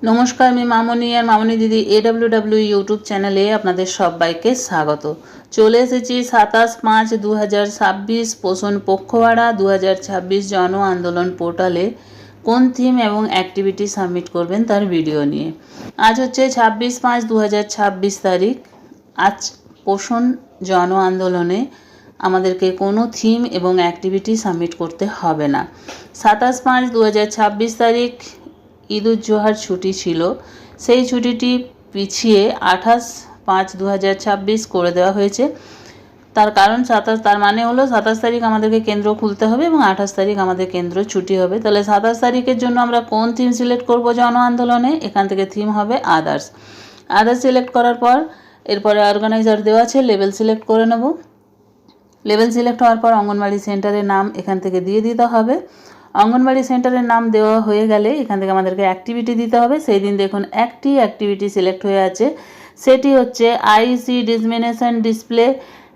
নমস্কার, আমি মামনি আর মামনি দিদি AWW ইউটিউব চ্যানেলে আপনাদের সবাইকে স্বাগত। চলে এসেছি 27/5/2026 পোষণ পক্ষবাড়া 2026 জন আন্দোলন পোর্টালে কোন থিম এবং অ্যাক্টিভিটি সাবমিট করবেন তার ভিডিও নিয়ে। আজ হচ্ছে 26/5/2026 তারিখ। আজ পোষণ জন আন্দোলনে আমাদেরকে কোনো থিম এবং অ্যাক্টিভিটি সাবমিট করতে হবে না। 27/5/2026 তারিখ ঈদুজ্জোহার ছুটি ছিল, সেই ছুটিটি পিছিয়ে 28/5/2026 করে দেওয়া হয়েছে। তার কারণ তার মানে হলো 27 তারিখ আমাদেরকে কেন্দ্র খুলতে হবে এবং 28 তারিখ আমাদের কেন্দ্র ছুটি হবে। তাহলে 27 তারিখের জন্য আমরা কোন থিম সিলেক্ট করব জন আন্দোলনে? এখান থেকে থিম হবে আদার্স। আদার্স সিলেক্ট করার পর এরপরে অর্গানাইজার দেওয়া আছে, লেভেল সিলেক্ট করে নেব। লেভেল সিলেক্ট হওয়ার পর অঙ্গনওয়াড়ি সেন্টারের নাম এখান থেকে দিয়ে দিতে হবে। অঙ্গনওয়াড়ি সেন্টারের নাম দেওয়া হয়ে গেলে এখান থেকে আমাদেরকে অ্যাক্টিভিটি দিতে হবে। সেই দিন দেখুন একটি অ্যাক্টিভিটি সিলেক্ট হয়ে আছে, সেটি হচ্ছে IC dissemination display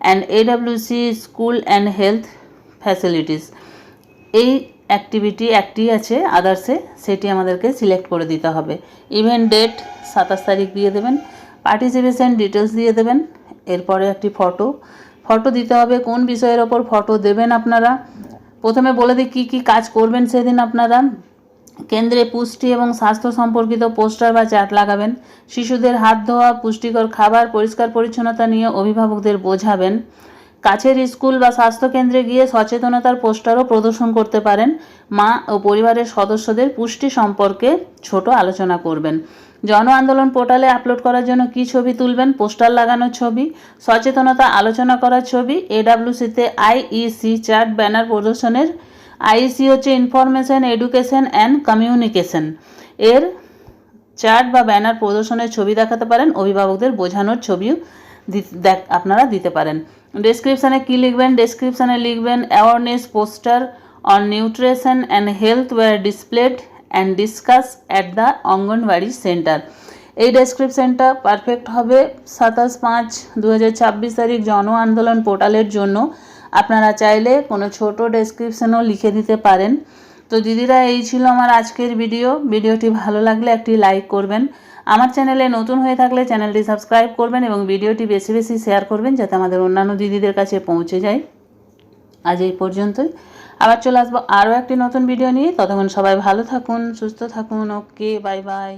and AWC school and health facilities. এই অ্যাক্টিভিটি একটি আছে আদার্সে, সেটি আমাদেরকে সিলেক্ট করে দিতে হবে। ইভেন্ট ডেট 27 তারিখ দিয়ে দেবেন, পার্টিসিপেশন ডিটেলস দিয়ে দেবেন। এরপরে একটি ফটো দিতে হবে। কোন বিষয়ের ওপর ফটো দেবেন আপনারা? প্রথমে বলে দিই কী কী কাজ করবেন সেদিন আপনারা। কেন্দ্রে পুষ্টি এবং স্বাস্থ্য সম্পর্কিত পোস্টার বা চার্ট লাগাবেন। শিশুদের হাত ধোয়া, পুষ্টিকর খাবার, পরিষ্কার পরিচ্ছন্নতা নিয়ে অভিভাবকদের বোঝাবেন। কাছের স্কুল বা স্বাস্থ্যকেন্দ্রে গিয়ে সচেতনতার পোস্টারও প্রদর্শন করতে পারেন। মা ও পরিবারের সদস্যদের পুষ্টি সম্পর্কে ছোট আলোচনা করবেন। জন আন্দোলন পোর্টালে আপলোড করার জন্য কি ছবি তুলবেন? পোস্টার লাগানোর ছবি, সচেতনতা আলোচনা করার ছবি, AWCতে IEC চার্ট ব্যানার প্রদর্শনের। IEC হচ্ছে ইনফরমেশন এডুকেশন অ্যান্ড কমিউনিকেশন, এর চার্ট বা ব্যানার প্রদর্শনের ছবি দেখাতে পারেন। অভিভাবকদের বোঝানোর ছবিও আপনারা দিতে পারেন। ডেসক্রিপশানে কী লিখবেন? ডেসক্রিপশানে লিখবেন awareness poster on nutrition and health were displayed and discuss at the anganwadi centre. এই ডেসক্রিপশানটা পারফেক্ট হবে 27/5/2026 তারিখ জন আন্দোলন পোর্টালের জন্য। আপনারা চাইলে কোনো ছোট ডেসক্রিপশানও লিখে দিতে পারেন। তো দিদিরা, এই ছিল আমার আজকের ভিডিওটি ভালো লাগলে একটি লাইক করবেন। আমার চ্যানেলে নতুন হয়ে থাকলে চ্যানেলটি সাবস্ক্রাইব করবেন এবং ভিডিওটি বেশি বেশি শেয়ার করবেন যাতে আমাদের অন্যান্য দিদিদের কাছে পৌঁছে যায়। আজ এই পর্যন্তই, আবার চলে আসবো আরও একটি নতুন ভিডিও নিয়ে। ততক্ষণ সবাই ভালো থাকুন, সুস্থ থাকুন। ওকে, বাই বাই।